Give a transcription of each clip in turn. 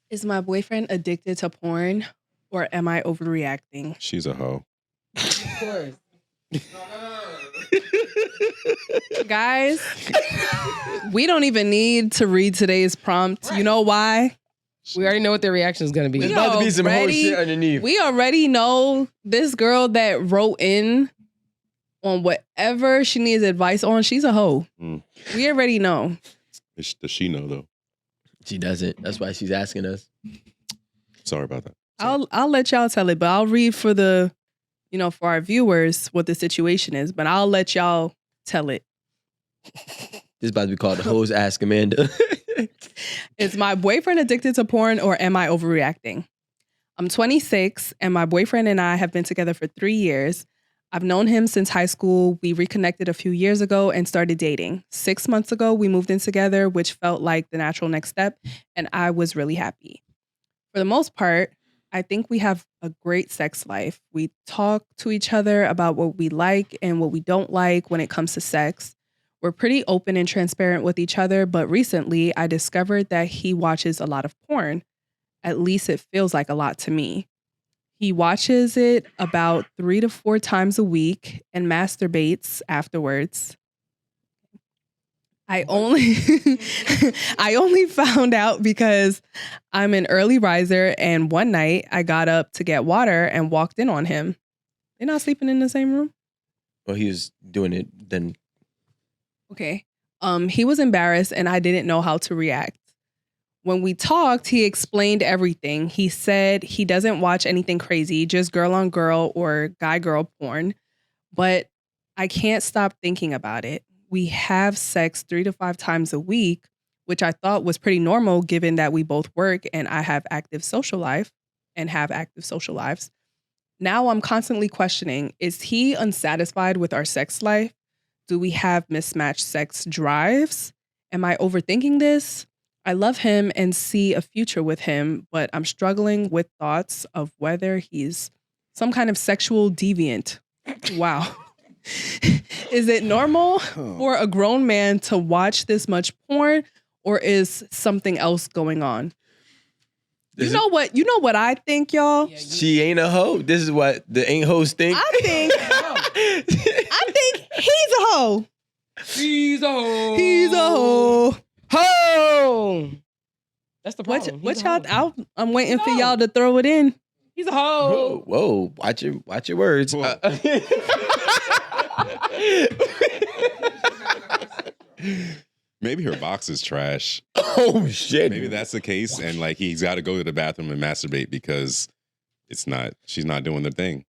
Is my boyfriend addicted to porn or am I overreacting? She's a hoe. Of course. Guys, we don't even need to read today's prompt. You know why? We already know what their reaction is going to be. There's about to be some whole already- shit underneath. We already know this girl that wrote in on whatever she needs advice on. She's a hoe. Mm. We already know. Does she know though? She doesn't. That's why she's asking us. Sorry about that. I'll let y'all tell it, but I'll read for for our viewers what the situation is, but I'll let y'all tell it. This is about to be called the Hoes Ask Amanda. Is my boyfriend addicted to porn or am I overreacting? I'm 26 and my boyfriend and I have been together for 3 years. I've known him since high school. We reconnected a few years ago and started dating. 6 months ago, we moved in together, which felt like the natural next step, and I was really happy. For the most part, I think we have a great sex life. We talk to each other about what we like and what we don't like when it comes to sex. We're pretty open and transparent with each other, but recently I discovered that he watches a lot of porn. At least it feels like a lot to me. He watches it about 3 to 4 times a week and masturbates afterwards. I only found out because I'm an early riser and one night I got up to get water and walked in on him. They're not sleeping in the same room? Well, he was doing it then. Okay. He was embarrassed and I didn't know how to react. When we talked, he explained everything. He said he doesn't watch anything crazy, just girl on girl or guy girl porn. But I can't stop thinking about it. We have sex 3 to 5 times a week, which I thought was pretty normal given that we both work and I have active social lives. Now I'm constantly questioning, is he unsatisfied with our sex life? Do we have mismatched sex drives? Am I overthinking this? I love him and see a future with him, but I'm struggling with thoughts of whether he's some kind of sexual deviant. Wow. Is it normal for a grown man to watch this much porn or is something else going on? You know what I think, y'all? She ain't a hoe. This is what the ain't hoes think. I think he's a hoe. He's a hoe. He's a hoe. Hoe. That's the problem. What y'all? I'm waiting for y'all to throw it in. He's a hoe. Whoa. Watch your words. Maybe her box is trash. Oh shit. Maybe that's the case, and like he's got to go to the bathroom and masturbate because she's not doing the thing.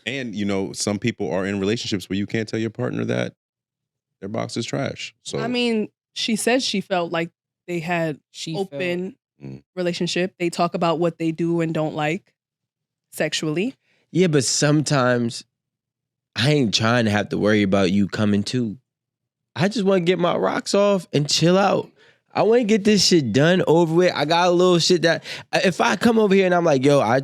And some people are in relationships where you can't tell your partner that their box is trash. So I mean, she said she felt like they had open relationship. They talk about what they do and don't like sexually. Yeah, but sometimes I ain't trying to have to worry about you coming too. I just want to get my rocks off and chill out. I want to get this shit done over with. I got a little shit that if I come over here and I'm like, yo, I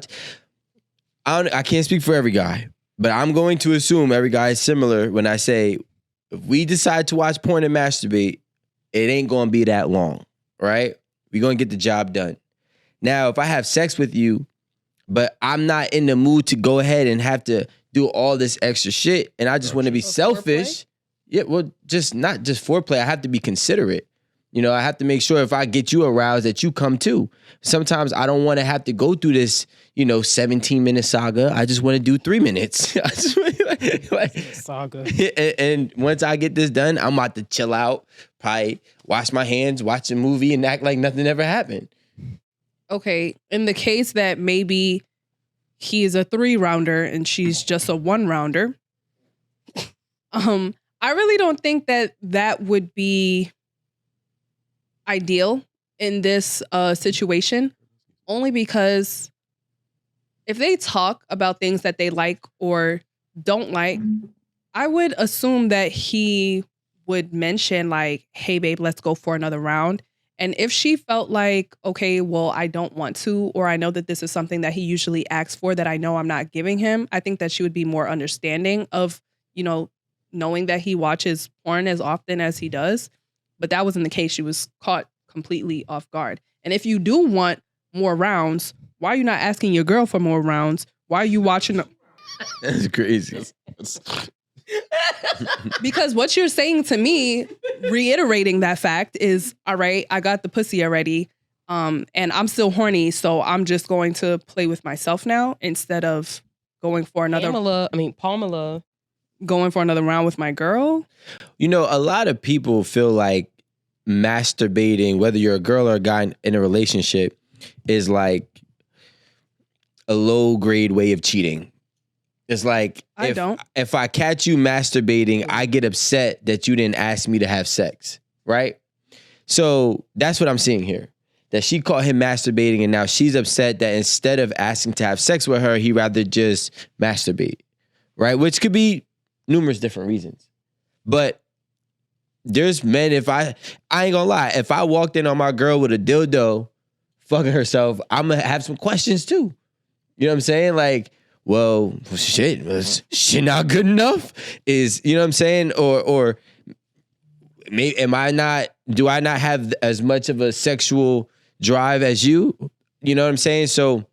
can't speak for every guy, but I'm going to assume every guy is similar when I say, if we decide to watch porn and masturbate, it ain't going to be that long, right? We're going to get the job done. Now, if I have sex with you, but I'm not in the mood to go ahead and have to do all this extra shit, and I just want to be selfish. Yeah, well, not just foreplay. I have to be considerate. I have to make sure if I get you aroused that you come too. Sometimes I don't want to have to go through this, 17-minute saga. I just want to do 3 minutes. Saga. And once I get this done, I'm about to chill out, probably wash my hands, watch a movie, and act like nothing ever happened. Okay, in the case that maybe he is a 3-rounder and she's just a 1-rounder, I really don't think that would be ideal in this situation, only because if they talk about things that they like or don't like, I would assume that he would mention like, hey, babe, let's go for another round. And if she felt like, okay, well, I don't want to, or I know that this is something that he usually asks for that I know I'm not giving him, I think that she would be more understanding of, knowing that he watches porn as often as he does. But that wasn't the case. She was caught completely off guard. And if you do want more rounds, why are you not asking your girl for more rounds? Why are you watching? That's crazy. Because what you're saying to me, reiterating that fact, is all right. I got the pussy already, and I'm still horny, so I'm just going to play with myself now instead of going for another Pamela. going for another round with my girl. You know, a lot of people feel like masturbating, whether you're a girl or a guy in a relationship, is like a low grade way of cheating. It's like if I catch you masturbating, I get upset that you didn't ask me to have sex, right? So that's what I'm seeing here. That she caught him masturbating and now she's upset that instead of asking to have sex with her, he rather just masturbate, right? Which could be numerous different reasons. But there's men, I ain't gonna lie, if I walked in on my girl with a dildo fucking herself, I'm gonna have some questions too. You know what I'm saying? Like, well, shit, was she not good enough? You know what I'm saying? Or maybe do I not have as much of a sexual drive as you? You know what I'm saying? So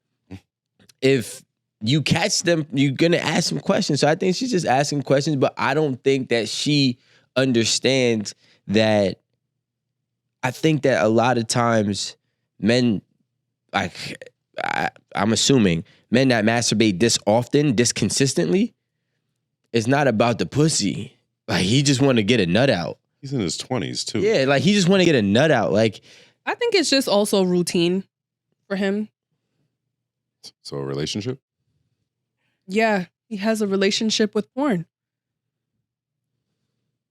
if you catch them, you're gonna ask some questions. So I think she's just asking questions, but I don't think that she understands that. I think that a lot of times men, like I'm assuming, men that masturbate this often, this consistently, it's not about the pussy. Like he just want to get a nut out. He's in his 20s too. Yeah, like he just want to get a nut out. Like I think it's just also routine for him. So a relationship? Yeah, he has a relationship with porn.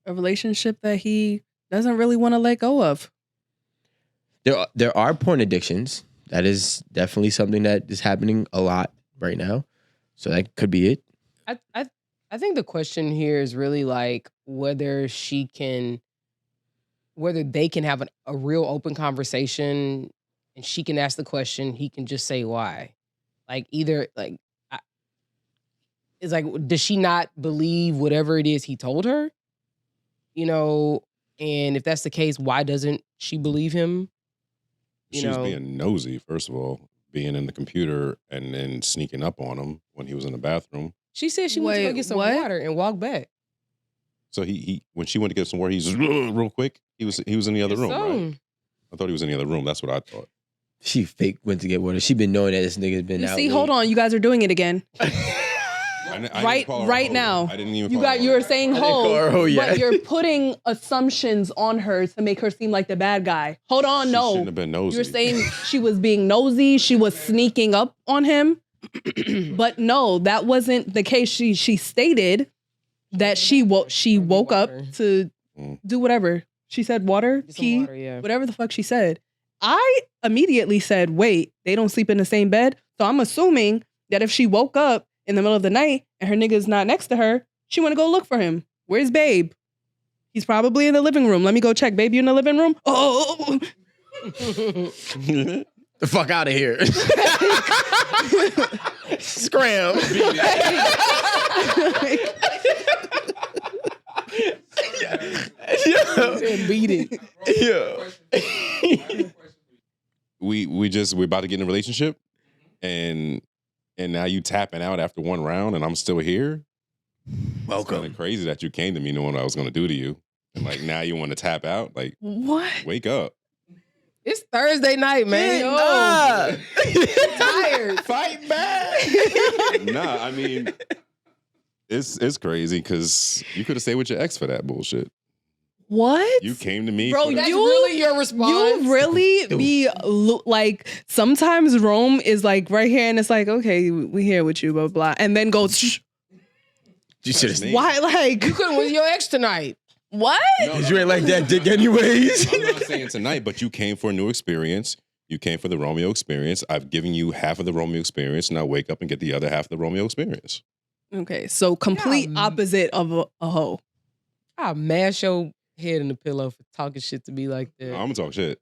A relationship that he doesn't really want to let go of. There are porn addictions. That is definitely something that is happening a lot right now. So that could be it. I think the question here is really like whether they can have a real open conversation and she can ask the question, he can just say why. Like either like it's like, does she not believe whatever it is he told her? You know, and if that's the case, why doesn't she believe him? She was being nosy, first of all, being in the computer and then sneaking up on him when he was in the bathroom. She said she went to go get some water and walk back. So he when she went to get some water, he's real quick. He was in the other room, right? I thought he was in the other room. That's what I thought. She fake went to get water. She been knowing that this nigga's been out. See, hold on, you guys are doing it again. Right now. I didn't even. You're saying hoe, but you're putting assumptions on her to make her seem like the bad guy. Hold on, no. Shouldn't have been nosy. You're saying she was being nosy. She was sneaking up on him. But no, that wasn't the case. She stated that she woke up to do whatever. She said water, pee, whatever the fuck she said. I immediately said, wait, they don't sleep in the same bed? So I'm assuming that if she woke up in the middle of the night and her nigga's not next to her, she want to go look for him. Where's Babe? He's probably in the living room. Let me go check. Babe, you in the living room? Oh. The fuck out of here. Scram. Beat it. Yeah. We're about to get in a relationship and now you tapping out after one round and I'm still here. Welcome. It's kind of crazy that you came to me knowing what I was going to do to you. And like now you want to tap out? Like what? Wake up. It's Thursday night, man. Nah. Tired. Fight back. Nah, I mean, it's crazy because you could have stayed with your ex for that bullshit. What? You came to me, bro. That's really your response. You really be like sometimes Rome is like right here, and it's like okay, we here with you, blah blah, and then goes. Shh. You should have. Why like you couldn't with your ex tonight? What? No, you ain't like that dick anyways. I'm not saying tonight, but you came for a new experience. You came for the Romeo experience. I've given you half of the Romeo experience. Now wake up and get the other half of the Romeo experience. Okay, so complete opposite of a hoe. I'll mash your head in the pillow for talking shit to me like that. I'm gonna talk shit.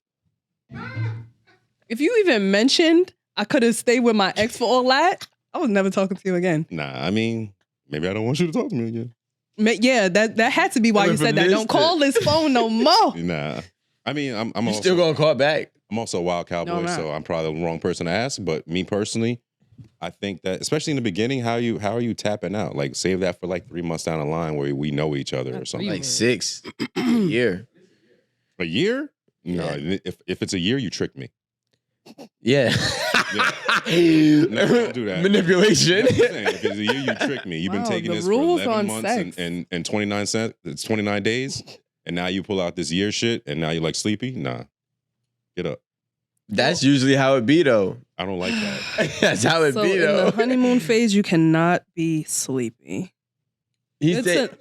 If you even mentioned I could have stayed with my ex for all that, I was never talking to you again. Nah, I mean, maybe I don't want you to talk to me again. Yeah, that had to be why you said that. Don't call this phone no more. Nah. I mean, I'm You also, still gonna call back? I'm also a wild No, cowboy, I'm not. so I'm probably the wrong person to ask. But me personally, I think that especially in the beginning, how are you tapping out? Like save that for like 3 months down the line where we know each other or Not something. 3 Like 6 a year. A year? No, Yeah. if it's a year, you tricked me. Yeah. No, don't do that. Manipulation. That's what I'm saying. If it's a year, you tricked me. You've been Wow, taking the this for rules 11 on months sex. and 29 cents. It's 29 days, and now you pull out this year shit, and now you're like sleepy. Nah, get up. That's usually how it be though. I don't like that. That's how it So be in though. the honeymoon phase, you cannot be sleepy. He Good said, to,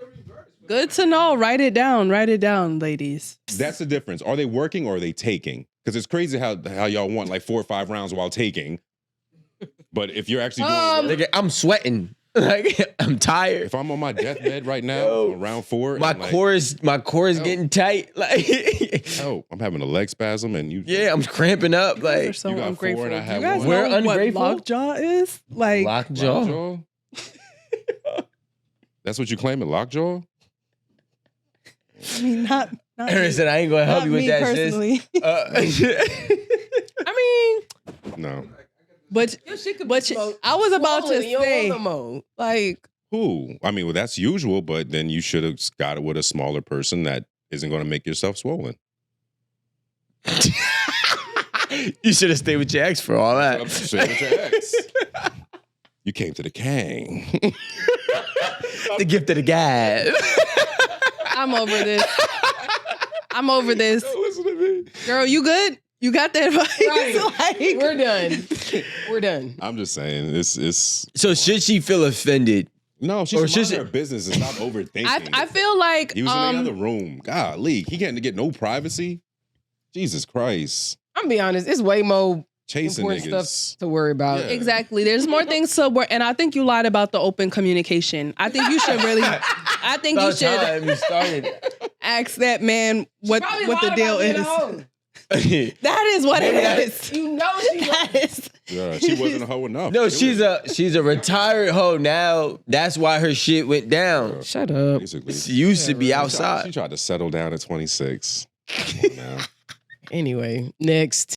good to know. Write it down. Write it down, ladies. That's the difference. Are they working or are they taking? Because it's crazy how y'all want like 4 or 5 rounds while taking, but if you're actually doing work, nigga, I'm sweating. Like I'm tired. if I'm on my deathbed right now, Yo, on round 4, My and like, core is Yo. getting tight. Like oh, I'm having a leg spasm, and you yeah, I'm cramping up. You guys are Like so you got 4 ungrateful. and I Do have you guys one. We're know ungrateful? what lockjaw is? Like, lockjaw. Lockjaw? That's what you claiming, lockjaw? I mean, not Aaron me. said, I ain't gonna help Not you with me that, personally. sis. I mean, No. but I was about to say, mode. like, Who? I mean, well, that's usual, but then you should have got it with a smaller person that isn't going to make yourself swollen. You should have stayed with your ex for all that. I'm saying with your ex. You came to the Kang. The gift of the gab. I'm over this. I'm over this. Listen to me. Girl, you good? You got that advice? Right. Like, We're done. We're done. I'm just saying, it's So should she feel offended? no, she Or should mind should her business and stop overthinking. I feel like he was in the other room. Golly, he can't get no privacy. Jesus Christ, I'm be honest. It's way more chasing important niggas. stuff to worry about. Yeah. exactly. There's more things to work, and I think you lied about the open communication. I think you should really. I think you About should time you started. ask that man what Probably the lied deal about being a is. hoe. That is what it Maybe is. You know she was. That is. Yeah, she wasn't a hoe enough. No, Period. she's a retired hoe now. That's why her shit went down. Shut up. Basically, She used to be She outside. tried to settle down at 26. Come on now. Anyway, next.